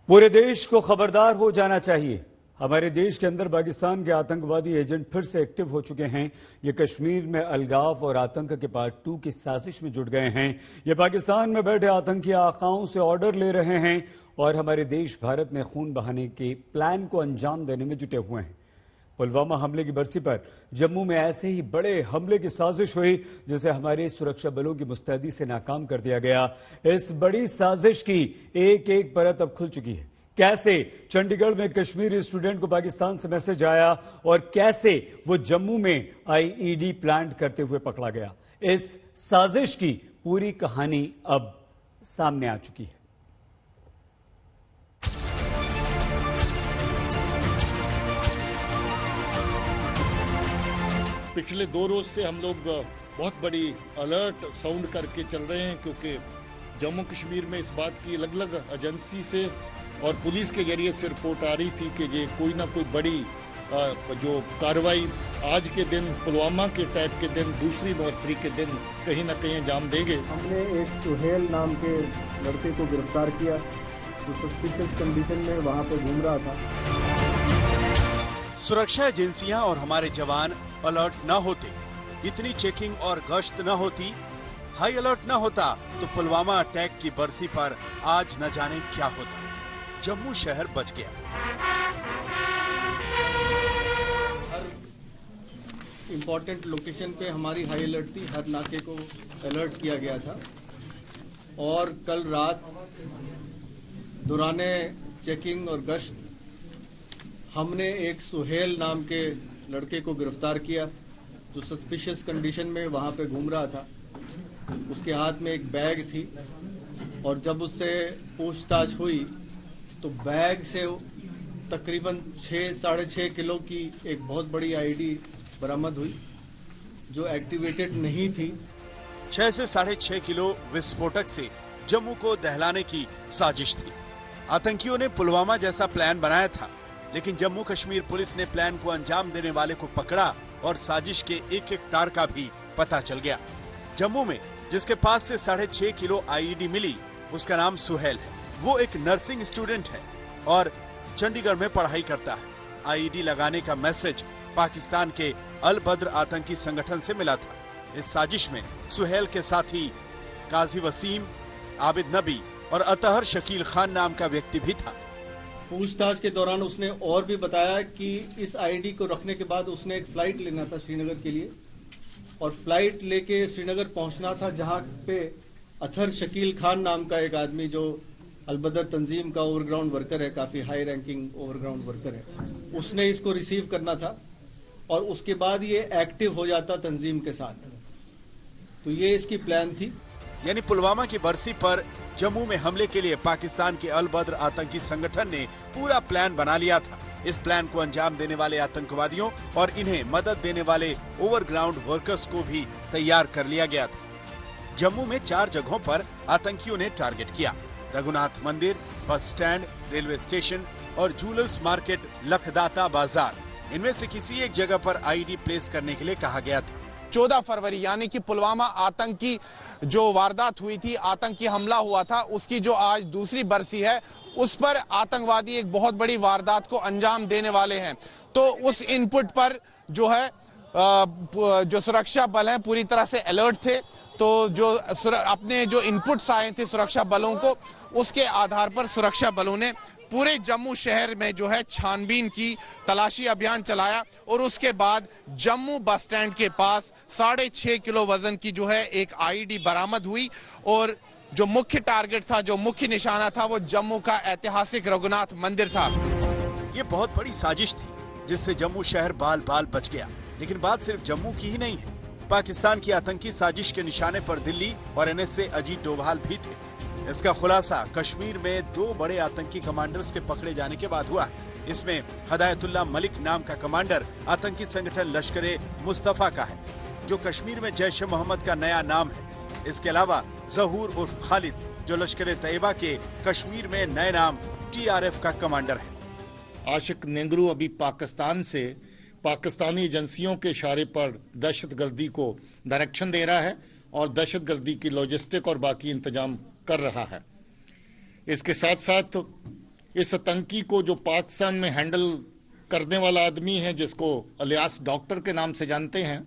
पूरे देश को खबरदार हो जाना चाहिए। हमारे देश के अंदर पाकिस्तान के आतंकवादी एजेंट फिर से एक्टिव हो चुके हैं। ये कश्मीर में अलगाव और आतंक के पार्ट 2 की साजिश में जुट गए हैं। ये पाकिस्तान में बैठे आतंकी आकाओं से ऑर्डर ले रहे हैं और हमारे देश भारत में खून बहाने के प्लान को अंजाम देने में जुटे हुए हैं। पुलवामा हमले की बरसी पर जम्मू में ऐसे ही बड़े हमले की साजिश हुई जिसे हमारे सुरक्षा बलों की मुस्तैदी से नाकाम कर दिया गया। इस बड़ी साजिश की एक एक परत अब खुल चुकी है। कैसे चंडीगढ़ में कश्मीरी स्टूडेंट को पाकिस्तान से मैसेज आया और कैसे वो जम्मू में आईईडी प्लांट करते हुए पकड़ा गया, इस साजिश की पूरी कहानी अब सामने आ चुकी है। पिछले 2 रोज से हम लोग बहुत बड़ी अलर्ट साउंड करके चल रहे हैं, क्योंकि जम्मू कश्मीर में इस बात की अलग अलग एजेंसी से और पुलिस के जरिए से रिपोर्ट आ रही थी कि ये कोई ना कोई बड़ी जो कार्रवाई आज के दिन पुलवामा के अटैक के दिन दूसरी एनिवर्सरी के दिन कहीं ना कहीं अंजाम देंगे। हमने एक सुहेल नाम के लड़के को गिरफ्तार किया जो सस्पिशियस कंडीशन में वहां पर घूम रहा था। सुरक्षा एजेंसियां और हमारे जवान अलर्ट न होते, इतनी चेकिंग और गश्त न होती, हाई अलर्ट न होता तो पुलवामा अटैक की बरसी पर आज न जाने क्या होता। जम्मू शहर बच गया। हर इम्पोर्टेंट लोकेशन पे हमारी हाई अलर्ट थी, हर नाके को अलर्ट किया गया था और कल रात दौराने चेकिंग और गश्त हमने एक सुहेल नाम के लड़के को गिरफ्तार किया जो सस्पिशियस कंडीशन में वहां पे घूम रहा था। उसके हाथ में एक बैग थी और जब उससे पूछताछ हुई तो बैग से तकरीबन 6-6.5 किलो की एक बहुत बड़ी आईडी बरामद हुई जो एक्टिवेटेड नहीं थी। 6 से 6.5 किलो विस्फोटक से जम्मू को दहलाने की साजिश थी। आतंकियों ने पुलवामा जैसा प्लान बनाया था, लेकिन जम्मू कश्मीर पुलिस ने प्लान को अंजाम देने वाले को पकड़ा और साजिश के एक एक तार का भी पता चल गया। जम्मू में जिसके पास से 6.5 किलो आईईडी मिली उसका नाम सुहेल है। वो एक नर्सिंग स्टूडेंट है और चंडीगढ़ में पढ़ाई करता है। आईईडी लगाने का मैसेज पाकिस्तान के अल बद्र आतंकी संगठन से मिला था। इस साजिश में सुहेल के साथी काजी वसीम, आबिद नबी और अतहर शकील खान नाम का व्यक्ति भी था। पूछताछ के दौरान उसने और भी बताया कि इस आईडी को रखने के बाद उसने एक फ्लाइट लेना था श्रीनगर के लिए और फ्लाइट लेके श्रीनगर पहुंचना था, जहां पे अतहर शकील खान नाम का एक आदमी जो अलबदर तंजीम का ओवरग्राउंड वर्कर है, काफी हाई रैंकिंग ओवरग्राउंड वर्कर है, उसने इसको रिसीव करना था और उसके बाद ये एक्टिव हो जाता तंजीम के साथ। तो ये इसकी प्लान थी। यानी पुलवामा की बरसी पर जम्मू में हमले के लिए पाकिस्तान के अल बद्र आतंकी संगठन ने पूरा प्लान बना लिया था। इस प्लान को अंजाम देने वाले आतंकवादियों और इन्हें मदद देने वाले ओवरग्राउंड वर्कर्स को भी तैयार कर लिया गया था। जम्मू में 4 जगहों पर आतंकियों ने टारगेट किया। रघुनाथ मंदिर, बस स्टैंड, रेलवे स्टेशन और जूलर्स मार्केट, लखदाता बाजार, इनमें से किसी एक जगह पर आईडी प्लेस करने के लिए कहा गया था। 14 फरवरी यानी कि पुलवामा आतंकी जो वारदात हुई थी, आतंकी हमला हुआ था, उसकी जो आज दूसरी बरसी है, उस पर आतंकवादी एक बहुत बड़ी वारदात को अंजाम देने वाले हैं। तो उस इनपुट पर जो है जो सुरक्षा बल हैं पूरी तरह से अलर्ट थे। तो जो अपने जो इनपुट्स आए थे सुरक्षा बलों को, उसके आधार पर सुरक्षा बलों ने पूरे जम्मू शहर में जो है छानबीन की, तलाशी अभियान चलाया और उसके बाद जम्मू बस स्टैंड के पास 6.5 किलो वजन की जो है एक आईडी बरामद हुई और जो मुख्य टारगेट था, जो मुख्य निशाना था, वो जम्मू का ऐतिहासिक रघुनाथ मंदिर था। ये बहुत बड़ी साजिश थी जिससे जम्मू शहर बाल बाल बच गया। लेकिन बात सिर्फ जम्मू की ही नहीं है। पाकिस्तान की आतंकी साजिश के निशाने पर दिल्ली और एनएसए अजीत डोभाल भी थे। इसका खुलासा कश्मीर में 2 बड़े आतंकी कमांडर्स के पकड़े जाने के बाद हुआ है। इसमें हदायतुल्लाह मलिक नाम का कमांडर आतंकी संगठन लश्कर मुस्तफा का है, जो कश्मीर में जैश ए मोहम्मद का नया नाम है। इसके अलावा जहूर उर्फ खालिद, जो लश्कर तैयबा के कश्मीर में नए नाम TRF का कमांडर है। आशिक नेंगरू अभी पाकिस्तान से पाकिस्तानी एजेंसियों के इशारे पर दहशतगर्दी को डायरेक्शन दे रहा है और दहशतगर्दी की लॉजिस्टिक और बाकी इंतजाम कर रहा है। इसके साथ साथ इस आतंकी को जो पाकिस्तान में हैंडल करने वाला आदमी है, जिसको अलियास डॉक्टर के नाम से जानते हैं,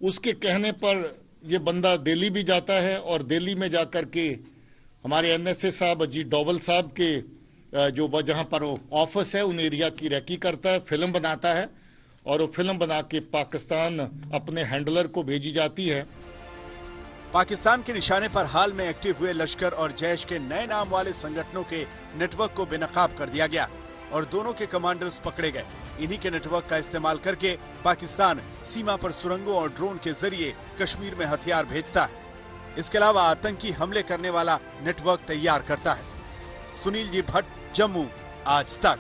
उसके कहने पर यह बंदा दिल्ली भी जाता है और दिल्ली में जाकर के हमारे एनएसए साहब अजीत डोवल साहब के जो जहां पर ऑफिस है उन एरिया की रैकी करता है, फिल्म बनाता है और वो फिल्म बना के पाकिस्तान अपने हैंडलर को भेजी जाती है। पाकिस्तान के निशाने पर हाल में एक्टिव हुए लश्कर और जैश के नए नाम वाले संगठनों के नेटवर्क को बेनकाब कर दिया गया और दोनों के कमांडर्स पकड़े गए। इन्हीं के नेटवर्क का इस्तेमाल करके पाकिस्तान सीमा पर सुरंगों और ड्रोन के जरिए कश्मीर में हथियार भेजता है। इसके अलावा आतंकी हमले करने वाला नेटवर्क तैयार करता है। सुनील जी भट्ट, जम्मू, आज तक।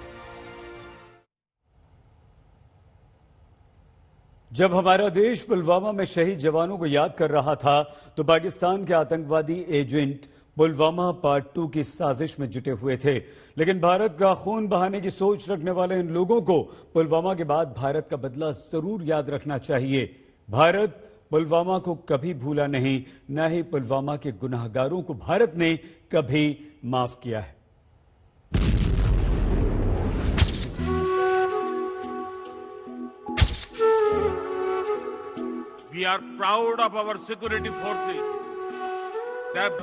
जब हमारा देश पुलवामा में शहीद जवानों को याद कर रहा था तो पाकिस्तान के आतंकवादी एजेंट पुलवामा पार्ट 2 की साजिश में जुटे हुए थे। लेकिन भारत का खून बहाने की सोच रखने वाले इन लोगों को पुलवामा के बाद भारत का बदला जरूर याद रखना चाहिए। भारत पुलवामा को कभी भूला नहीं, न ही पुलवामा के गुनाहगारों को भारत ने कभी माफ किया है। We are proud of our security forces.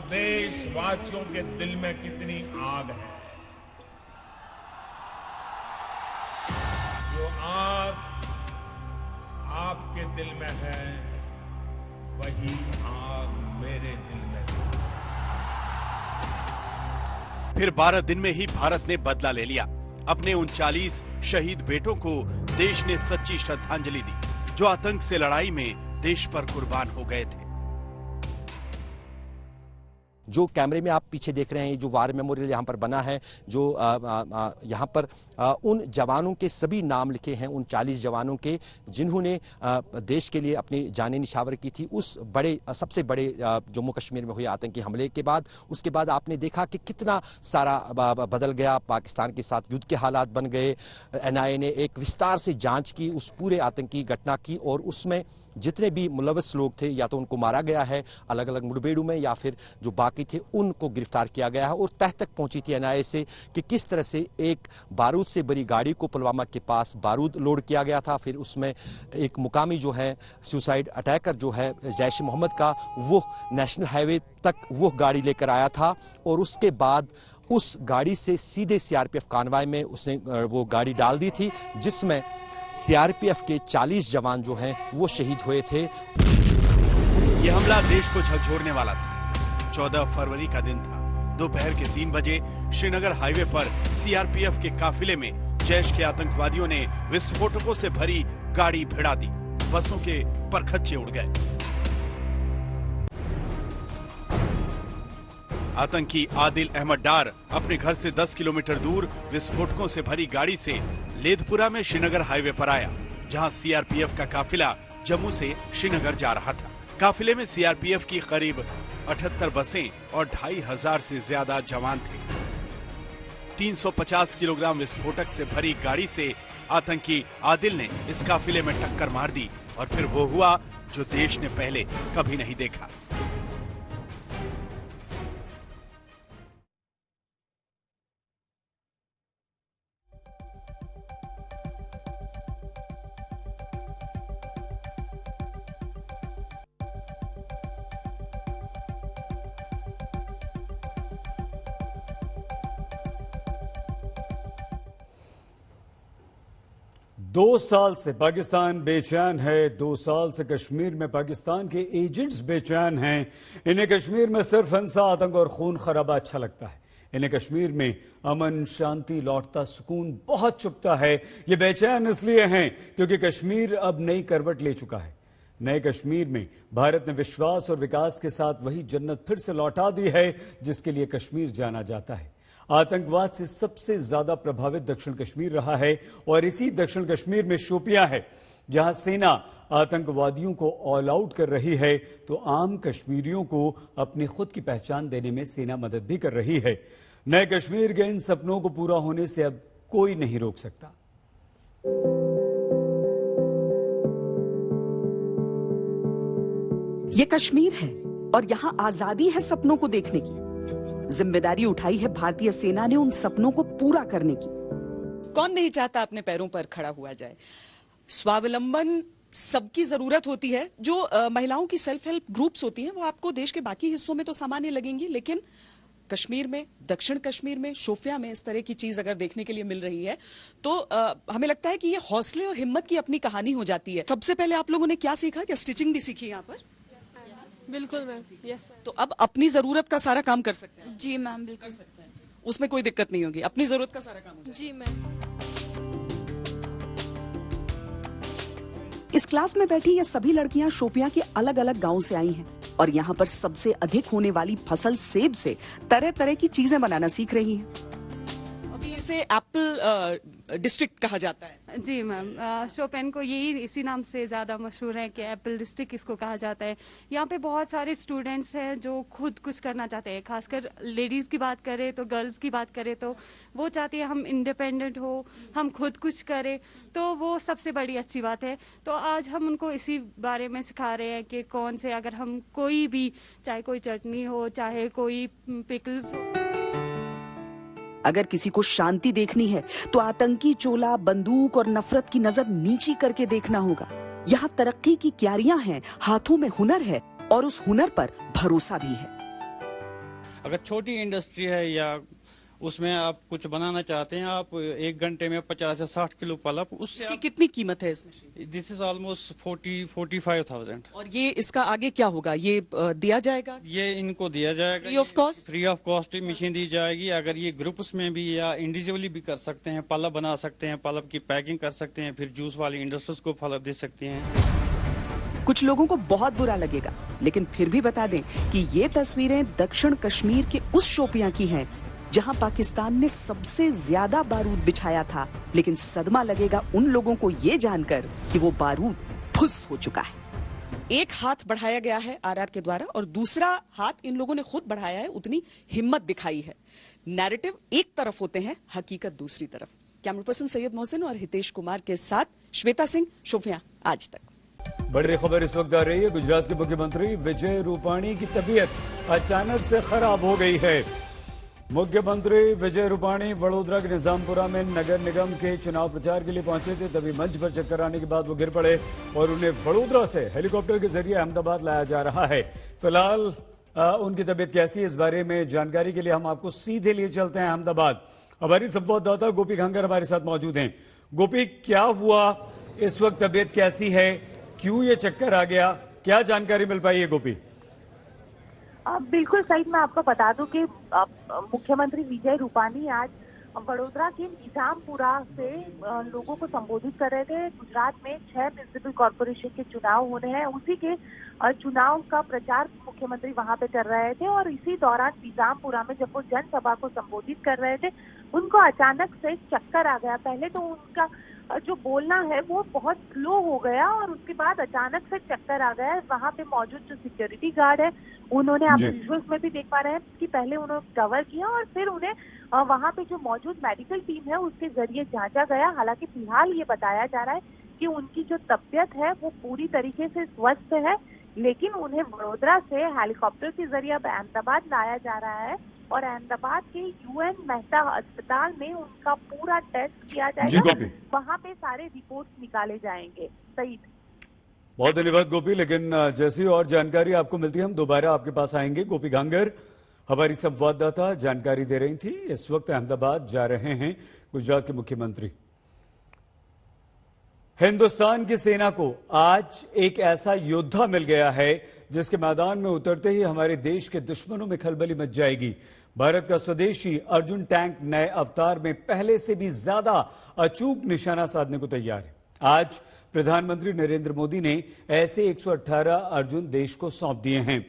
देशवासियों के दिल में कितनी आग है। जो आग आपके दिल में है, वही आग मेरे दिल में है। फिर 12 दिन में ही भारत ने बदला ले लिया। अपने 39 शहीद बेटों को देश ने सच्ची श्रद्धांजलि दी, जो आतंक से लड़ाई में देश पर कुर्बान हो गए थे। जो कैमरे में आप पीछे देख रहे हैं, जो वार मेमोरियल यहाँ पर बना है, जो यहाँ पर उन जवानों के सभी नाम लिखे हैं, उन 40 जवानों के जिन्होंने देश के लिए अपनी जानें निछावर की थी उस सबसे बड़े जम्मू कश्मीर में हुए आतंकी हमले के बाद। उसके बाद आपने देखा कि कितना सारा बदल गया, पाकिस्तान के साथ युद्ध के हालात बन गए। एनआईए ने एक विस्तार से जांच की उस पूरे आतंकी घटना की और उसमें जितने भी मुलव्वस लोग थे या तो उनको मारा गया है अलग अलग मुठभेड़ों में या फिर जो बाकी थे उनको गिरफ्तार किया गया है। और तह तक पहुंची थी एनआईए से कि किस तरह से एक बारूद से भरी गाड़ी को पुलवामा के पास बारूद लोड किया गया था। फिर उसमें एक मुकामी जो है सुसाइड अटैकर जो है जैश मोहम्मद का, वो नेशनल हाईवे तक वो गाड़ी लेकर आया था और उसके बाद उस गाड़ी से सीधे सीआरपीएफ कानवाई में उसने वो गाड़ी डाल दी थी, जिसमें सीआरपीएफ के 40 जवान जो हैं वो शहीद हुए थे। यह हमला देश को झकझोरने वाला था। 14 फरवरी का दिन था। दोपहर के 3 बजे श्रीनगर हाईवे पर सीआरपीएफ के काफिले में जैश के आतंकवादियों ने विस्फोटकों से भरी गाड़ी भिड़ा दी। बसों के परखच्चे उड़ गए। आतंकी आदिल अहमद डार अपने घर से 10 किलोमीटर दूर विस्फोटकों से भरी गाड़ी से लेधपुरा में श्रीनगर हाईवे पर आया, जहां सीआरपीएफ का काफिला जम्मू से श्रीनगर जा रहा था। काफिले में सीआरपीएफ की करीब 78 बसें और 2500 से ज्यादा जवान थे। 350 किलोग्राम विस्फोटक से भरी गाड़ी से आतंकी आदिल ने इस काफिले में टक्कर मार दी और फिर वो हुआ जो देश ने पहले कभी नहीं देखा। दो साल से पाकिस्तान बेचैन है। 2 साल से कश्मीर में पाकिस्तान के एजेंट्स बेचैन हैं। इन्हें कश्मीर में सिर्फ हिंसा, आतंक और खून खराबा अच्छा लगता है। इन्हें कश्मीर में अमन शांति लौटता सुकून बहुत चुभता है। ये बेचैन इसलिए हैं क्योंकि कश्मीर अब नई करवट ले चुका है। नए कश्मीर में भारत ने विश्वास और विकास के साथ वही जन्नत फिर से लौटा दी है जिसके लिए कश्मीर जाना जाता है। आतंकवाद से सबसे ज्यादा प्रभावित दक्षिण कश्मीर रहा है और इसी दक्षिण कश्मीर में शोपियां है, जहां सेना आतंकवादियों को ऑल आउट कर रही है तो आम कश्मीरियों को अपनी खुद की पहचान देने में सेना मदद भी कर रही है। नए कश्मीर के इन सपनों को पूरा होने से अब कोई नहीं रोक सकता। ये कश्मीर है और यहाँ आजादी है सपनों को देखने की। जिम्मेदारी उठाई है भारतीय सेना ने उन सपनों को पूरा करने की। कौन नहीं चाहता अपने पैरों पर खड़ा हुआ जाए। स्वावलंबन सबकी जरूरत होती है। जो महिलाओं की सेल्फ हेल्प ग्रुप्स होती हैं वो आपको देश के बाकी हिस्सों में तो सामान्य लगेंगी, लेकिन कश्मीर में, दक्षिण कश्मीर में, शोपियां में इस तरह की चीज अगर देखने के लिए मिल रही है तो हमें लगता है कि ये हौसले और हिम्मत की अपनी कहानी हो जाती है। सबसे पहले आप लोगों ने क्या सीखा? क्या स्टिचिंग भी सीखी यहाँ पर? बिल्कुल मैम, यस। तो अब अपनी जरूरत का सारा काम कर सकते हैं? जी मैम, बिल्कुल। उसमें कोई दिक्कत नहीं होगी, अपनी जरूरत का सारा काम होगा। जी मैम। इस क्लास में बैठी ये सभी लड़कियां शोपियां के अलग अलग गांव से आई हैं और यहाँ पर सबसे अधिक होने वाली फसल सेब से तरह तरह की चीजें बनाना सीख रही हैं। अभी इसे एप्पल डिस्ट्रिक्ट कहा जाता है। जी मैम, शोपियां को यही इसी नाम से ज्यादा मशहूर है कि एप्पल डिस्ट्रिक्ट इसको कहा जाता है। यहाँ पे बहुत सारे स्टूडेंट्स हैं जो खुद कुछ करना चाहते हैं। खासकर लेडीज की बात करें तो, गर्ल्स की बात करें तो वो चाहती है हम इंडिपेंडेंट हो, हम खुद कुछ करें, तो वो सबसे बड़ी अच्छी बात है। तो आज हम उनको इसी बारे में सिखा रहे हैं कि कौन से, अगर हम कोई भी, चाहे कोई चटनी हो, चाहे कोई पिकल्स हो। अगर किसी को शांति देखनी है तो आतंकी चोला, बंदूक और नफरत की नजर नीची करके देखना होगा। यहाँ तरक्की की क्यारियां हैं, हाथों में हुनर है और उस हुनर पर भरोसा भी है। अगर छोटी इंडस्ट्री है या उसमें आप कुछ बनाना चाहते हैं, आप 1 घंटे में 50 से 60 किलो पल्प, उससे कितनी कीमत है इसमें? This is almost 45,000। और ये इसका आगे क्या होगा? ये दिया जाएगा? ये इनको दिया जाएगा free of cost? Free of cost machine दी जाएगी। अगर ये ग्रुप्स में भी या इंडिविजुअली भी कर सकते हैं, पल्प बना सकते हैं, पल्प की पैकिंग कर सकते हैं, फिर जूस वाली इंडस्ट्रीज को पल्प दे सकते हैं। कुछ लोगों को बहुत बुरा लगेगा, लेकिन फिर भी बता दें कि ये तस्वीरें दक्षिण कश्मीर के उस शोपियां की हैं जहां पाकिस्तान ने सबसे ज्यादा बारूद बिछाया था। लेकिन सदमा लगेगा उन लोगों को ये जानकर कि वो बारूद फुस हो चुका है। एक हाथ बढ़ाया गया है आरआर के द्वारा और दूसरा हाथ इन लोगों ने खुद बढ़ाया है, उतनी हिम्मत दिखाई है। नैरेटिव एक तरफ होते हैं, हकीकत दूसरी तरफ। कैमरा पर्सन सैयद मोहसिन और हितेश कुमार के साथ श्वेता सिंह, शोपियां आज तक। बड़ी खबर इस वक्त आ रही है। गुजरात के मुख्यमंत्री विजय रूपाणी की तबीयत अचानक से खराब हो गई है। मुख्यमंत्री विजय रूपाणी वडोदरा के निजामपुरा में नगर निगम के चुनाव प्रचार के लिए पहुंचे थे। तभी मंच पर चक्कर आने के बाद वो गिर पड़े और उन्हें वडोदरा से हेलीकॉप्टर के जरिए अहमदाबाद लाया जा रहा है। फिलहाल उनकी तबीयत कैसी है, इस बारे में जानकारी के लिए हम आपको सीधे लिए चलते हैं अहमदाबाद। हमारी संवाददाता गोपी घांगर हमारे साथ मौजूद हैं। गोपी, क्या हुआ इस वक्त, तबीयत कैसी है, क्यों ये चक्कर आ गया, क्या जानकारी मिल पाई है गोपी? बिल्कुल सही, मैं आपको बता दूं कि मुख्यमंत्री विजय रूपाणी आज वडोदरा के निजामपुरा से लोगों को संबोधित कर रहे थे। गुजरात में 6 म्युनिसिपल कॉर्पोरेशन के चुनाव होने हैं, उसी के चुनाव का प्रचार मुख्यमंत्री वहां पे कर रहे थे। और इसी दौरान निजामपुरा में जब वो जनसभा को संबोधित कर रहे थे, उनको अचानक से चक्कर आ गया। पहले तो उनका जो बोलना है वो बहुत स्लो हो गया और उसके बाद अचानक से चक्कर आ गया। वहां पे मौजूद जो सिक्योरिटी गार्ड है, उन्होंने, आप विजुअल्स में भी देख पा रहे हैं कि पहले उन्होंने कवर किया और फिर उन्हें वहां पे जो मौजूद मेडिकल टीम है उसके जरिए जांचा गया। हालांकि फिलहाल ये बताया जा रहा है कि उनकी जो तबीयत है वो पूरी तरीके से स्वस्थ है, लेकिन उन्हें वडोदरा से हेलीकॉप्टर के जरिए अब अहमदाबाद लाया जा रहा है और अहमदाबाद के यूएन मेहता अस्पताल में उनका पूरा टेस्ट किया जाएगा। वहां पे सारे रिपोर्ट्स निकाले जाएंगे। सईद, बहुत धन्यवाद गोपी। लेकिन जैसी और जानकारी आपको मिलती है हम दोबारा आपके पास आएंगे। गोपी घांगर हमारी संवाददाता जानकारी दे रही थी। इस वक्त अहमदाबाद जा रहे हैं गुजरात के मुख्यमंत्री। हिंदुस्तान की सेना को आज एक ऐसा योद्धा मिल गया है जिसके मैदान में उतरते ही हमारे देश के दुश्मनों में खलबली मच जाएगी। भारत का स्वदेशी अर्जुन टैंक नए अवतार में पहले से भी ज्यादा अचूक निशाना साधने को तैयार है। आज प्रधानमंत्री नरेंद्र मोदी ने ऐसे 118 अर्जुन देश को सौंप दिए हैं।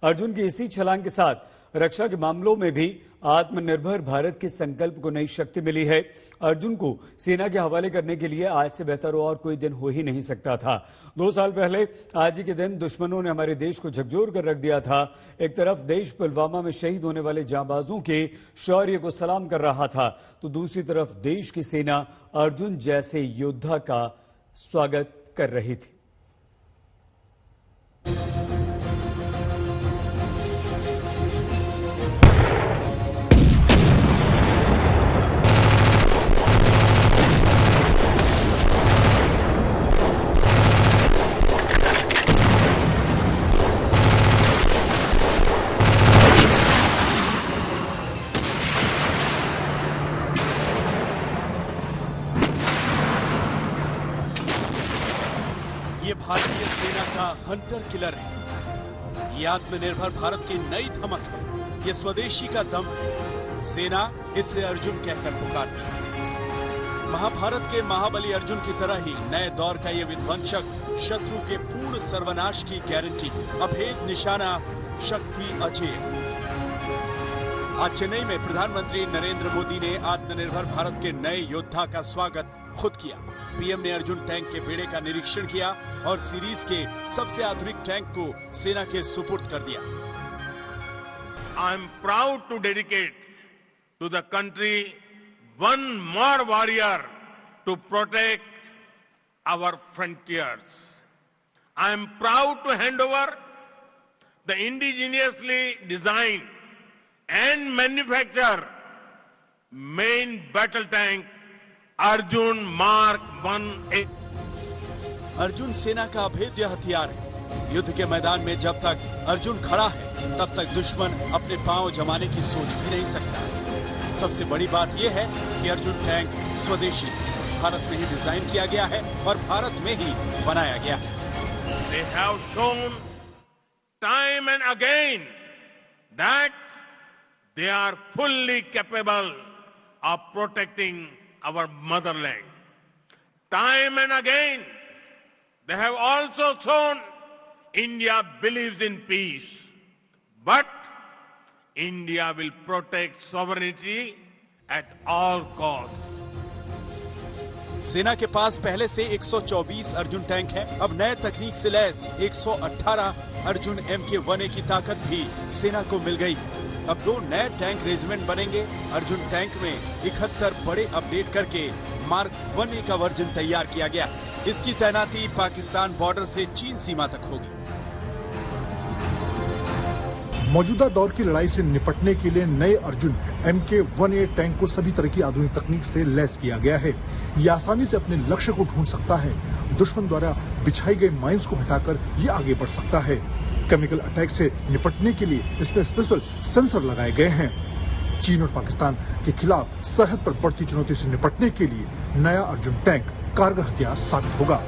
अर्जुन की इसी छलांग के साथ रक्षा के मामलों में भी आत्मनिर्भर भारत के संकल्प को नई शक्ति मिली है। अर्जुन को सेना के हवाले करने के लिए आज से बेहतर और कोई दिन हो ही नहीं सकता था। 2 साल पहले आज ही के दिन दुश्मनों ने हमारे देश को झकझोर कर रख दिया था। एक तरफ देश पुलवामा में शहीद होने वाले जांबाजों के शौर्य को सलाम कर रहा था, तो दूसरी तरफ देश की सेना अर्जुन जैसे योद्धा का स्वागत कर रही थी। भारतीय सेना का हंटर किलर है। ये आत्मनिर्भर भारत की नई धमक है। ये स्वदेशी का दम है। सेना इसे अर्जुन कहकर पुकारती है। महाभारत के महाबली अर्जुन की तरह ही नए दौर का ये विध्वंसक शत्रु के पूर्ण सर्वनाश की गारंटी, अभेद निशाना, शक्ति अजेय। आज चेन्नई में प्रधानमंत्री नरेंद्र मोदी ने आत्मनिर्भर भारत के नए योद्धा का स्वागत खुद किया। पीएम ने अर्जुन टैंक के बेड़े का निरीक्षण किया और सीरीज के सबसे आधुनिक टैंक को सेना के सुपुर्द कर दिया। I am proud to dedicate to the country one more warrior to protect our frontiers. I am proud to hand over the indigenously designed and manufactured main battle tank Arjun mark 1A। Arjun सेना का अभेद्य हथियार है। युद्ध के मैदान में जब तक अर्जुन खड़ा है, तब तक दुश्मन अपने पांव जमाने की सोच भी नहीं सकता। सबसे बड़ी बात यह है कि अर्जुन टैंक स्वदेशी भारत में ही डिजाइन किया गया है और भारत में ही बनाया गया है। They have shown time and again that they are fully capable of protecting our motherland. Time and again, they have also shown India believes in peace, but India will protect sovereignty at all costs. सेना के पास पहले से 124 Arjun tank है। अब नए तकनीक से lace 118 Arjun MK-1A की ताकत भी सेना को मिल गई। अब 2 नए टैंक रेजिमेंट बनेंगे। अर्जुन टैंक में 71 बड़े अपडेट करके मार्क 1A का वर्जन तैयार किया गया। इसकी तैनाती पाकिस्तान बॉर्डर से चीन सीमा तक होगी। मौजूदा दौर की लड़ाई से निपटने के लिए नए अर्जुन MK-1A टैंक को सभी तरह की आधुनिक तकनीक से लैस किया गया है। ये आसानी से अपने लक्ष्य को ढूंढ सकता है। दुश्मन द्वारा बिछाई गई माइंस को हटाकर ये आगे बढ़ सकता है। केमिकल अटैक से निपटने के लिए इसमें स्पेशल सेंसर लगाए गए हैं। चीन और पाकिस्तान के खिलाफ सरहद पर बढ़ती चुनौती से निपटने के लिए नया अर्जुन टैंक कारगर हथियार साबित होगा।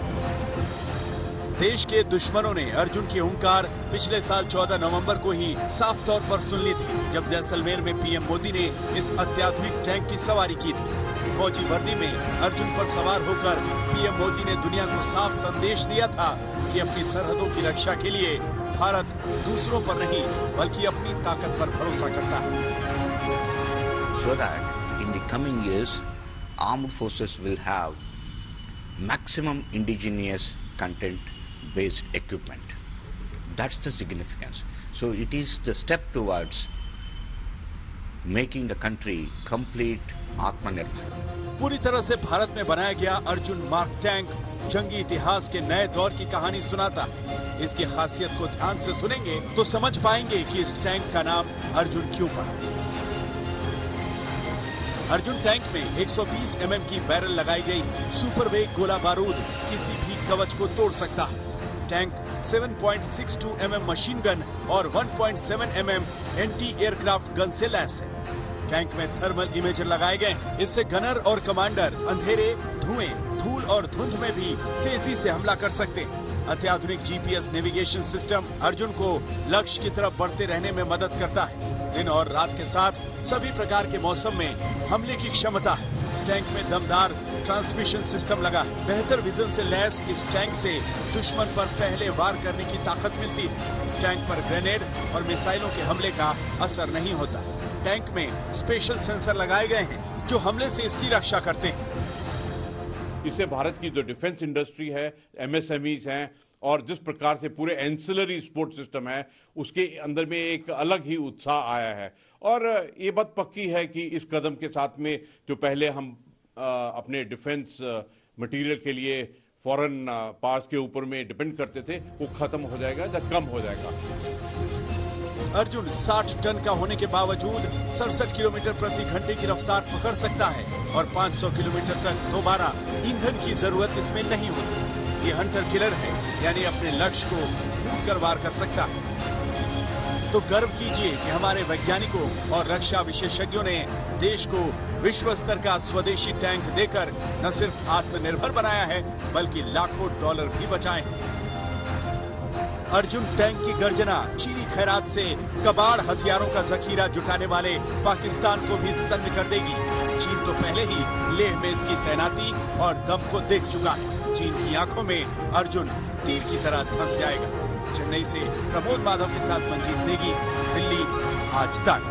देश के दुश्मनों ने अर्जुन की हुंकार पिछले साल 14 नवंबर को ही साफ तौर पर सुन ली थी, जब जैसलमेर में पीएम मोदी ने इस अत्याधुनिक टैंक की सवारी की थी। फौजी वर्दी में अर्जुन पर सवार होकर पीएम मोदी ने दुनिया को साफ संदेश दिया था कि अपनी सरहदों की रक्षा के लिए भारत दूसरों पर नहीं बल्कि अपनी ताकत पर भरोसा करता है। So that in the coming years, armed forces will have maximum indigenous content-based equipment. That's the significance. So it is the step towards making the country complete Atmanirbhar. पूरी तरह से भारत में बनाया गया अर्जुन मार्क टैंक जंगी इतिहास के नए दौर की कहानी सुनाता है। इसकी खासियत को ध्यान से सुनेंगे तो समझ पाएंगे कि इस टैंक का नाम अर्जुन क्यों पड़ा। अर्जुन टैंक में 120 mm की बैरल लगाई गई सुपर वेग गोला बारूद किसी भी कवच को तोड़ सकता है। टैंक 7.62 mm मशीन गन और 1.7 mm एंटी एयरक्राफ्ट गन से लैस है। टैंक में थर्मल इमेजर लगाए गए, इससे गनर और कमांडर अंधेरे, धुएं, धूल और धुंध में भी तेजी से हमला कर सकते हैं। अत्याधुनिक GPS नेविगेशन सिस्टम अर्जुन को लक्ष्य की तरफ बढ़ते रहने में मदद करता है। दिन और रात के साथ सभी प्रकार के मौसम में हमले की क्षमता है। टैंक में दमदार ट्रांसमिशन सिस्टम लगा। बेहतर विजन से लैस इस टैंक से दुश्मन पर पहले वार करने की ताकत मिलती है। टैंक पर ग्रेनेड और मिसाइलों के हमले का असर नहीं होता। टैंक में स्पेशल सेंसर लगाए गए हैं जो हमले से इसकी रक्षा करते हैं। इससे भारत की जो डिफेंस इंडस्ट्री है, MSMEs हैं और जिस प्रकार से पूरे एंसिलरी सपोर्ट सिस्टम है, उसके अंदर में एक अलग ही उत्साह आया है। और ये बात पक्की है कि इस कदम के साथ में जो पहले हम अपने डिफेंस मटेरियल के लिए फॉरेन पार्ट्स के ऊपर में डिपेंड करते थे, वो खत्म हो जाएगा या कम हो जाएगा। अर्जुन 60 टन का होने के बावजूद 67 किलोमीटर प्रति घंटे की रफ्तार पकड़ सकता है और 500 किलोमीटर तक दोबारा ईंधन की जरूरत इसमें नहीं होती। ये हंटर किलर है, यानी अपने लक्ष्य को ढूंढ कर वार कर सकता है। तो गर्व कीजिए कि हमारे वैज्ञानिकों और रक्षा विशेषज्ञों ने देश को विश्व स्तर का स्वदेशी टैंक देकर न सिर्फ आत्मनिर्भर बनाया है, बल्कि लाखों डॉलर भी बचाए हैं। अर्जुन टैंक की गर्जना चीनी खैरात से कबाड़ हथियारों का जखीरा जुटाने वाले पाकिस्तान को भी सन्न कर देगी। चीन तो पहले ही लेह में इसकी तैनाती और दम को देख चुका है। चीन की आंखों में अर्जुन तीर की तरह धंस जाएगा। चेन्नई से प्रमोद माधव के साथ मंजीत नेगी, दिल्ली, आज तक।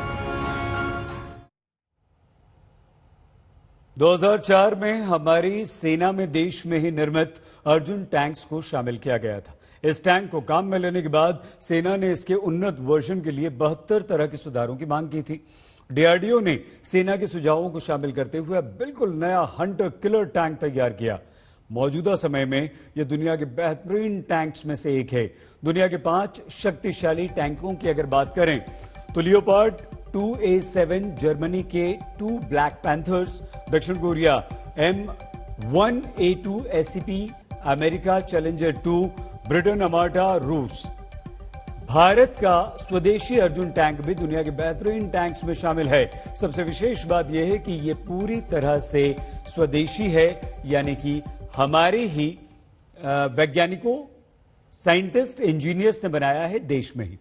2004 में हमारी सेना में देश में ही निर्मित अर्जुन टैंक्स को शामिल किया गया था। इस टैंक को काम में लेने के बाद सेना ने इसके उन्नत वर्जन के लिए 72 तरह के सुधारों की मांग की थी। डीआरडीओ ने सेना के सुझावों को शामिल करते हुए बिल्कुल नया हंटर किलर टैंक तैयार किया। मौजूदा समय में यह दुनिया के बेहतरीन टैंक्स में से एक है। दुनिया के 5 शक्तिशाली टैंकों की अगर बात करें तो लियोपार्ड 2A7 जर्मनी के 2 ब्लैक पैंथर्स, दक्षिण Korea M1A2 SCP, America Challenger 2, Britain अमार्टा, रूस। भारत का स्वदेशी अर्जुन टैंक भी दुनिया के बेहतरीन टैंक्स में शामिल है। सबसे विशेष बात यह है कि यह पूरी तरह से स्वदेशी है, यानी कि हमारे ही वैज्ञानिकों, साइंटिस्ट, इंजीनियर्स ने बनाया है देश में ही।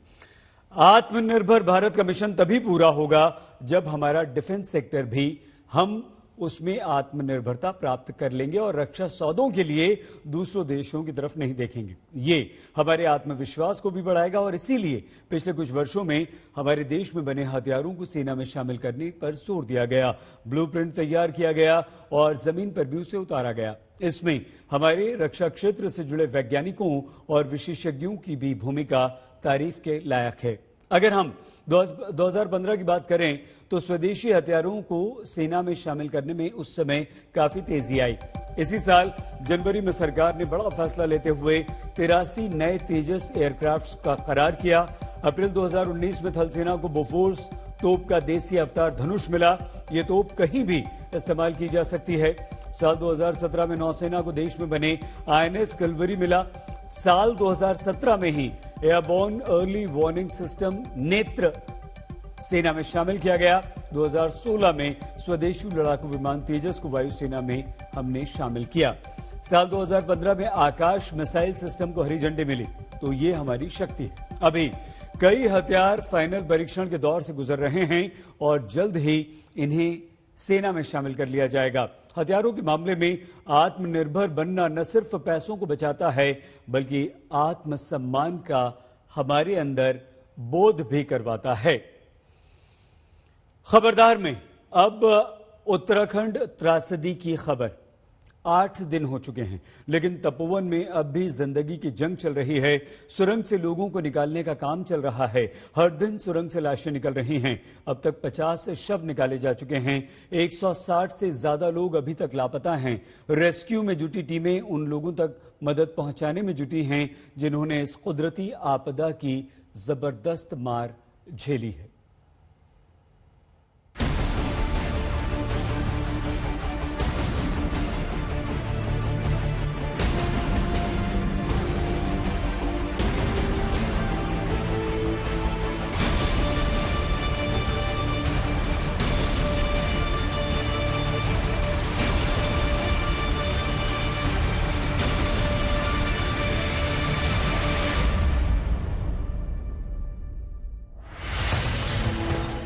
आत्मनिर्भर भारत का मिशन तभी पूरा होगा जब हमारा डिफेंस सेक्टर भी हम उसमें आत्मनिर्भरता प्राप्त कर लेंगे और रक्षा सौदों के लिए दूसरों देशों की तरफ नहीं देखेंगे। ये हमारे आत्मविश्वास को भी बढ़ाएगा और इसीलिए पिछले कुछ वर्षों में हमारे देश में बने हथियारों को सेना में शामिल करने पर जोर दिया गया। ब्लूप्रिंट तैयार किया गया और जमीन पर भी उसे उतारा गया। इसमें हमारे रक्षा क्षेत्र से जुड़े वैज्ञानिकों और विशेषज्ञों की भी भूमिका तारीफ के लायक है। अगर हम 2015 की बात करें तो स्वदेशी हथियारों को सेना में शामिल करने में उस समय काफी तेजी आई। इसी साल जनवरी में सरकार ने बड़ा फैसला लेते हुए 83 नए तेजस एयरक्राफ्ट्स का करार किया। अप्रैल 2019 में थल सेना को बोफोर्स तोप का देसी अवतार धनुष मिला। ये तोप कहीं भी इस्तेमाल की जा सकती है। साल 2017 में नौसेना को देश में बने INS कलवरी मिला। साल 2017 में ही एयरबोर्न अर्ली वार्निंग सिस्टम नेत्र सेना में शामिल किया गया। 2016 में स्वदेशी लड़ाकू विमान तेजस को वायुसेना में हमने शामिल किया। साल 2015 में आकाश मिसाइल सिस्टम को हरी झंडी मिली। तो ये हमारी शक्ति है। अभी कई हथियार फाइनल परीक्षण के दौर से गुजर रहे हैं और जल्द ही इन्हें सेना में शामिल कर लिया जाएगा। हथियारों के मामले में आत्मनिर्भर बनना न सिर्फ पैसों को बचाता है बल्कि आत्मसम्मान का हमारे अंदर बोध भी करवाता है। खबरदार में अब उत्तराखंड त्रासदी की खबर। 8 दिन हो चुके हैं लेकिन तपोवन में अब भी जिंदगी की जंग चल रही है। सुरंग से लोगों को निकालने का काम चल रहा है। हर दिन सुरंग से लाशें निकल रही हैं। अब तक 50 शव निकाले जा चुके हैं। 160 से ज्यादा लोग अभी तक लापता हैं। रेस्क्यू में जुटी टीमें उन लोगों तक मदद पहुंचाने में जुटी हैं जिन्होंने इस कुदरती आपदा की जबरदस्त मार झेली है।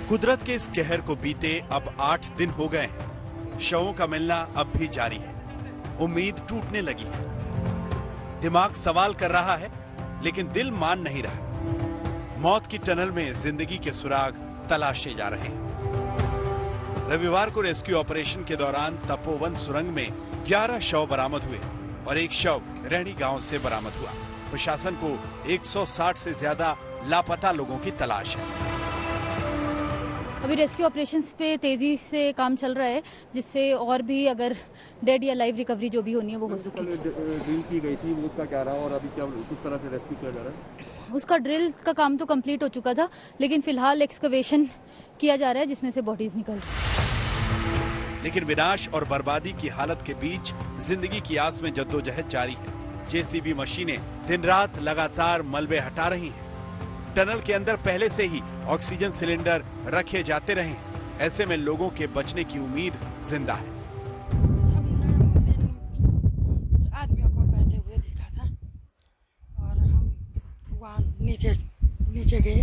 कुदरत के इस कहर को बीते अब 8 दिन हो गए हैं। शवों का मिलना अब भी जारी है। उम्मीद टूटने लगी है। दिमाग सवाल कर रहा है लेकिन दिल मान नहीं रहा। मौत की टनल में जिंदगी के सुराग तलाशे जा रहे हैं। रविवार को रेस्क्यू ऑपरेशन के दौरान तपोवन सुरंग में 11 शव बरामद हुए और एक शव रैणी गांव से बरामद हुआ। प्रशासन को 160 से ज्यादा लापता लोगों की तलाश है। अभी रेस्क्यू ऑपरेशंस पे तेजी से काम चल रहा है जिससे और भी अगर डेड या लाइव रिकवरी जो भी होनी है वो हो सके। ड्रिल की गई थी उसका क्या रहा और अभी क्या किस तरह से रेस्क्यू किया जा रहा है? उसका ड्रिल का काम तो कंप्लीट हो चुका था लेकिन फिलहाल एक्सकवेशन किया जा रहा है जिसमें से बॉडीज निकल रही है। लेकिन विनाश और बर्बादी की हालत के बीच जिंदगी की आस में जद्दोजहद जारी है। जेसीबी मशीनें दिन रात लगातार मलबे हटा रही हैं। टनल के अंदर पहले से ही ऑक्सीजन सिलेंडर रखे जाते रहे। ऐसे में लोगों के बचने की उम्मीद जिंदा है। आदमियों को बहते हुए देखा था और हम नीचे गए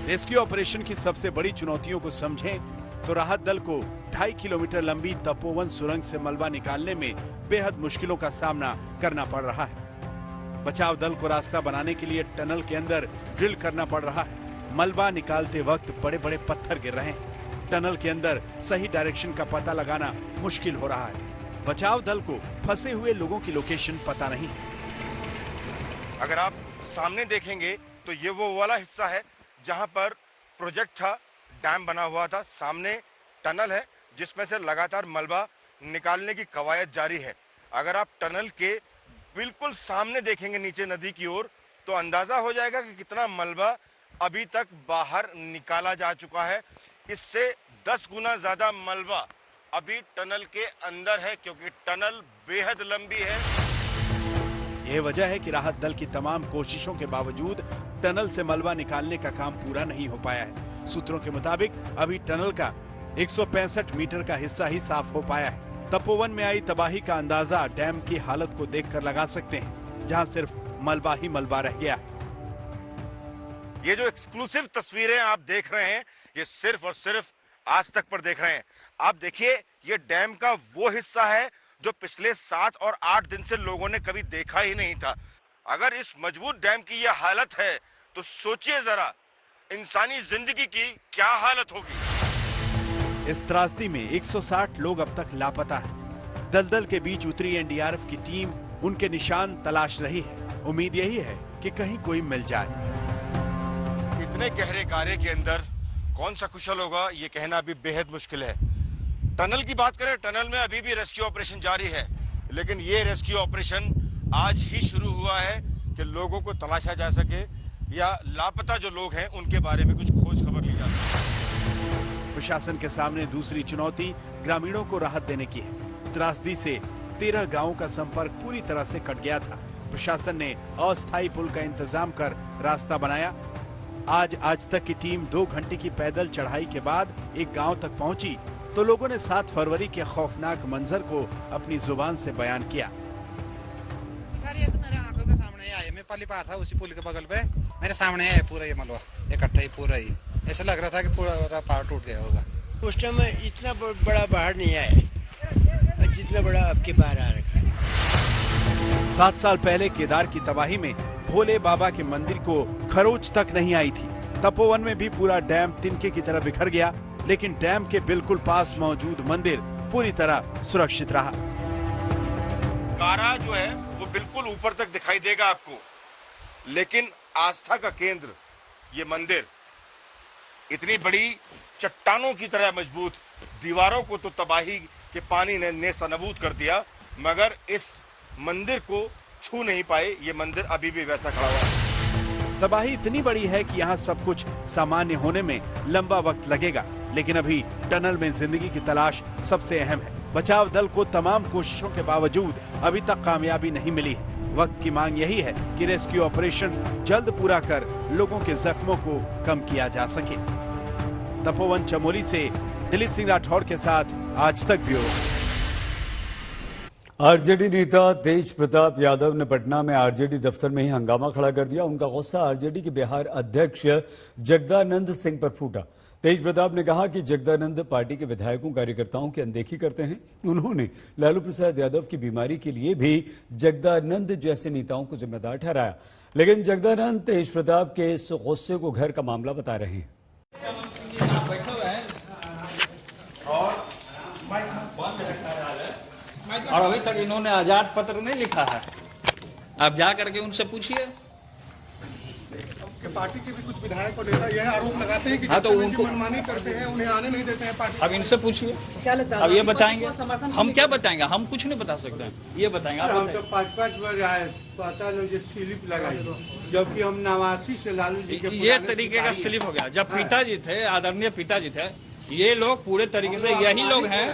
रेस्क्यू ऑपरेशन की सबसे बड़ी चुनौतियों को समझें तो राहत दल को 2.5 किलोमीटर लंबी तपोवन सुरंग से मलबा निकालने में बेहद मुश्किलों का सामना करना पड़ रहा है। बचाव दल को रास्ता बनाने के लिए टनल के अंदर ड्रिल करना पड़ रहा है। मलबा निकालते वक्त बड़े बड़े पत्थर गिर रहे हैं। टनल के अंदर सही डायरेक्शन का पता लगाना मुश्किल हो रहा है। बचाव दल को फंसे हुए लोगों की लोकेशन पता नहीं। अगर आप सामने देखेंगे तो ये वो वाला हिस्सा है जहां पर प्रोजेक्ट था, डैम बना हुआ था। सामने टनल है जिसमें से लगातार मलबा निकालने की कवायद जारी है। अगर आप टनल के बिल्कुल सामने देखेंगे नीचे नदी की ओर तो अंदाजा हो जाएगा कि कितना मलबा अभी तक बाहर निकाला जा चुका है। इससे 10 गुना ज्यादा मलबा अभी टनल के अंदर है क्योंकि टनल बेहद लंबी है। यह वजह है कि राहत दल की तमाम कोशिशों के बावजूद टनल से मलबा निकालने का काम पूरा नहीं हो पाया है। सूत्रों के मुताबिक अभी टनल का 165 मीटर का हिस्सा ही साफ हो पाया है। तपोवन में आई तबाही का अंदाजा डैम की हालत को देखकर लगा सकते हैं, जहां सिर्फ मलबा ही मलबा रह गया। ये जो एक्सक्लूसिव तस्वीरें आप देख रहे हैं ये सिर्फ और सिर्फ आज तक पर देख रहे हैं। आप देखिए ये डैम का वो हिस्सा है जो पिछले 7 और 8 दिन से लोगों ने कभी देखा ही नहीं था। अगर इस मजबूत डैम की ये हालत है तो सोचिए जरा इंसानी जिंदगी की क्या हालत होगी। इस त्रासदी में 160 लोग अब तक लापता हैं। दलदल के बीच उतरी एनडीआरएफ की टीम उनके निशान तलाश रही है। उम्मीद यही है कि कहीं कोई मिल जाए। इतने गहरे गारे के अंदर कौन सा कुशल होगा ये कहना अभी बेहद मुश्किल है। टनल की बात करें, टनल में अभी भी रेस्क्यू ऑपरेशन जारी है, लेकिन ये रेस्क्यू ऑपरेशन आज ही शुरू हुआ है कि लोगों को तलाशा जा सके या लापता जो लोग हैं उनके बारे में कुछ खोज खबर ली जा सके। प्रशासन के सामने दूसरी चुनौती ग्रामीणों को राहत देने की है। त्रासदी से 13 गांवों का संपर्क पूरी तरह से कट गया था। प्रशासन ने अस्थायी पुल का इंतजाम कर रास्ता बनाया। आज तक की टीम 2 घंटे की पैदल चढ़ाई के बाद एक गांव तक पहुंची तो लोगों ने 7 फरवरी के खौफनाक मंजर को अपनी जुबान से बयान किया। सर ये तो मेरे आंखों के सामने आया। मैं पहली बार था उसी पुल के बगल पे, मेरे सामने आया पूरा ये मलबा इकट्ठा ही पूरा ही। ऐसा लग रहा था कि पूरा पहाड़ टूट गया होगा। उस टाइम इतना बड़ा बाहर नहीं आया जितना बड़ा आपके बाहर आ रखा है। 7 साल पहले केदार की तबाही में भोले बाबा के मंदिर को खरोच तक नहीं आई थी। तपोवन में भी पूरा डैम तिनके की तरह बिखर गया, लेकिन डैम के बिल्कुल पास मौजूद मंदिर पूरी तरह सुरक्षित रहा। गारा जो है वो बिल्कुल ऊपर तक दिखाई देगा आपको, लेकिन आस्था का केंद्र ये मंदिर इतनी बड़ी चट्टानों की तरह मजबूत, दीवारों को तो तबाही के पानी ने नेस्तनाबूद कर दिया, मगर इस मंदिर को छू नहीं पाए। ये मंदिर अभी भी वैसा खड़ा हुआ है। तबाही इतनी बड़ी है कि यहाँ सब कुछ सामान्य होने में लंबा वक्त लगेगा, लेकिन अभी टनल में जिंदगी की तलाश सबसे अहम है। बचाव दल को तमाम कोशिशों के बावजूद अभी तक कामयाबी नहीं मिली है। वक्त की मांग यही है कि रेस्क्यू ऑपरेशन जल्द पूरा कर लोगों के जख्मों को कम किया जा सके। तपोवन चमोली से दिलीप सिंह राठौर के साथ आज तक ब्यूरो। आरजेडी नेता तेज प्रताप यादव ने पटना में आरजेडी दफ्तर में ही हंगामा खड़ा कर दिया। उनका गुस्सा आरजेडी के बिहार अध्यक्ष जगदानंद सिंह पर फूटा। तेज प्रताप ने कहा कि जगदानंद पार्टी के विधायकों कार्यकर्ताओं की अनदेखी करते हैं। उन्होंने लालू प्रसाद यादव की बीमारी के लिए भी जगदानंद जैसे नेताओं को जिम्मेदार ठहराया, लेकिन जगदानंद तेज प्रताप के इस गुस्से को घर का मामला बता रहे हैं। और अभी तक इन्होंने आजाद पत्र नहीं लिखा है। आप जा करके उनसे पूछिए। पार्टी के भी कुछ विधायक और नेता यह आरोप लगाते हैं कि हाँ, तो उनको मनमानी करते हैं, उन्हें आने नहीं देते हैं पार्टी। अब इनसे पूछिए, क्या लगता है? अब ये बताएंगे, हम क्या बताएंगे? हम कुछ नहीं बता सकते हैं, ये बताएंगे। हम तो 5-5 बार आए, पता नहीं जो स्लिप लगाई, जबकि हम 89 से लालू जी के ये तरीके का स्लिप हो गया। जब पिताजी थे, आदरणीय पिताजी थे, ये लोग पूरे तरीके से यही लोग हैं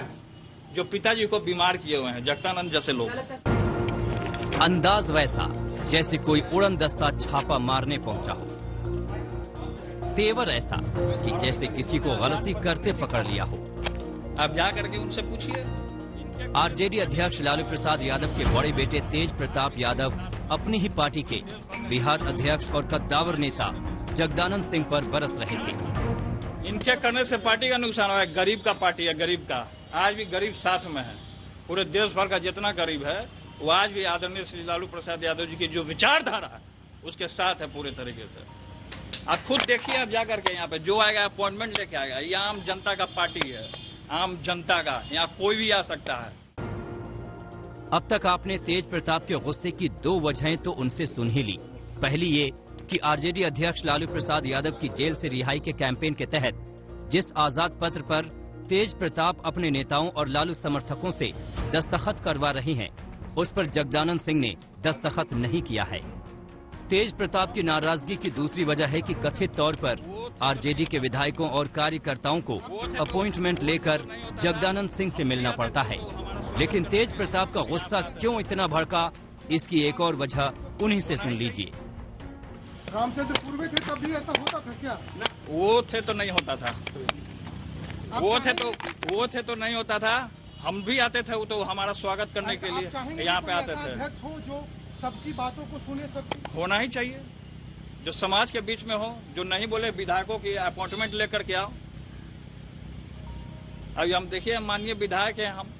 जो पिताजी को बीमार किए हुए हैं, जगदानंद जैसे लोग। अंदाज वैसा जैसे कोई उड़न दस्ता छापा मारने पहुंचा हो। तेवर ऐसा कि जैसे किसी को गलती करते पकड़ लिया हो। आप जा करके उनसे पूछिए। आरजेडी अध्यक्ष लालू प्रसाद यादव के बड़े बेटे तेज प्रताप यादव अपनी ही पार्टी के बिहार अध्यक्ष और कद्दावर नेता जगदानंद सिंह पर बरस रहे थे। इनके करने से पार्टी का नुकसान हुआ है। गरीब का पार्टी है, गरीब का। आज भी गरीब साथ में है। पूरे देश भर का जितना गरीब है वो आज भी आदरणीय श्री लालू प्रसाद यादव जी की जो विचारधारा है उसके साथ है पूरे तरीके से। आप खुद देखिए, आप जाकर के यहाँ पे जो आएगा अपॉइंटमेंट लेके आएगा। ये आम जनता का पार्टी है, आम जनता का। यहाँ कोई भी आ सकता है। अब तक आपने तेज प्रताप के गुस्से की 2 वजहें तो उनसे सुन ही ली। पहली ये कि आरजेडी अध्यक्ष लालू प्रसाद यादव की जेल से रिहाई के कैंपेन के तहत जिस आजाद पत्र पर तेज प्रताप अपने नेताओं और लालू समर्थकों से दस्तखत करवा रही हैं, उस पर जगदानंद सिंह ने दस्तखत नहीं किया है। तेज प्रताप की नाराजगी की दूसरी वजह है कि कथित तौर पर आरजेडी के विधायकों और कार्यकर्ताओं को अपॉइंटमेंट लेकर जगदानंद सिंह से मिलना पड़ता है। लेकिन तेज प्रताप का गुस्सा क्यों इतना भड़का, इसकी एक और वजह उन्हीं से सुन लीजिए। रामचंद्र पूर्वे थे तब भी ऐसा होता था क्या? वो थे तो नहीं होता था। वो थे तो नहीं होता था। हम भी आते थे, वो तो हमारा स्वागत करने के लिए यहाँ पे आते थे। अध्यक्ष हो जो सबकी बातों को सुने, सबकी होना ही चाहिए, जो समाज के बीच में हो, जो नहीं बोले विधायकों की अपॉइंटमेंट लेकर के आओ। अभी हम देखिए, माननीय विधायक हैं, हम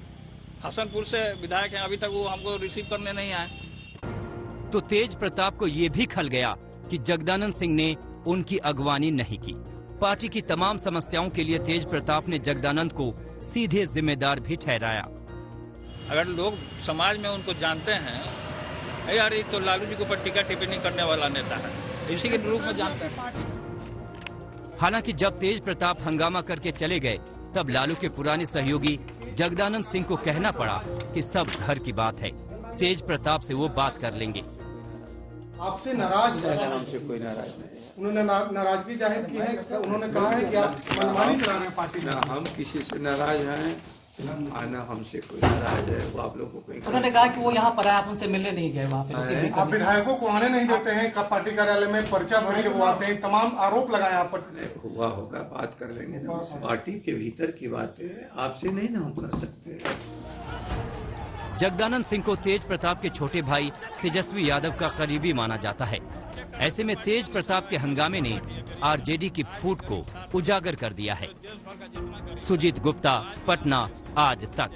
हसनपुर से विधायक हैं, अभी तक वो हमको रिसीव करने नहीं आए। तो तेज प्रताप को ये भी खल गया कि जगदानंद सिंह ने उनकी अगवानी नहीं की। पार्टी की तमाम समस्याओं के लिए तेज प्रताप ने जगदानंद को सीधे जिम्मेदार भी ठहराया। अगर लोग समाज में उनको जानते हैं, यार ये तो लालू जी के ऊपर टीका टिप्पणी करने वाला नेता है, इसी के रूप में जानते हैं। हालांकि जब तेज प्रताप हंगामा करके चले गए तब लालू के पुराने सहयोगी जगदानंद सिंह को कहना पड़ा कि सब घर की बात है, तेज प्रताप से वो बात कर लेंगे। आपसे नाराज है? हमसे कोई नाराज नहीं। उन्होंने नाराजगी जाहिर की है। उन्होंने कहा है कि आप मनमानी चला रहे हैं पार्टी में। हम किसी से नाराज हैं, आना हमसे कोई नाराज है वो आप लोगों को। उन्होंने कहा कि वो यहाँ पर आए, आप उनसे मिलने नहीं गए वहाँ पे। आप विधायकों को आने नहीं देते हैं, कब पार्टी कार्यालय में पर्चा भर के वो आते हैं, तमाम आरोप लगाए आप पर। हुआ होगा, बात कर लेंगे ना। पार्टी के भीतर की बातें आपसे नहीं ना हम कर सकते। जगदानंद सिंह को तेज प्रताप के छोटे भाई तेजस्वी यादव का करीबी माना जाता है। ऐसे में तेज प्रताप के हंगामे ने आरजेडी की फूट को उजागर कर दिया है। सुजीत गुप्ता, पटना, आज तक।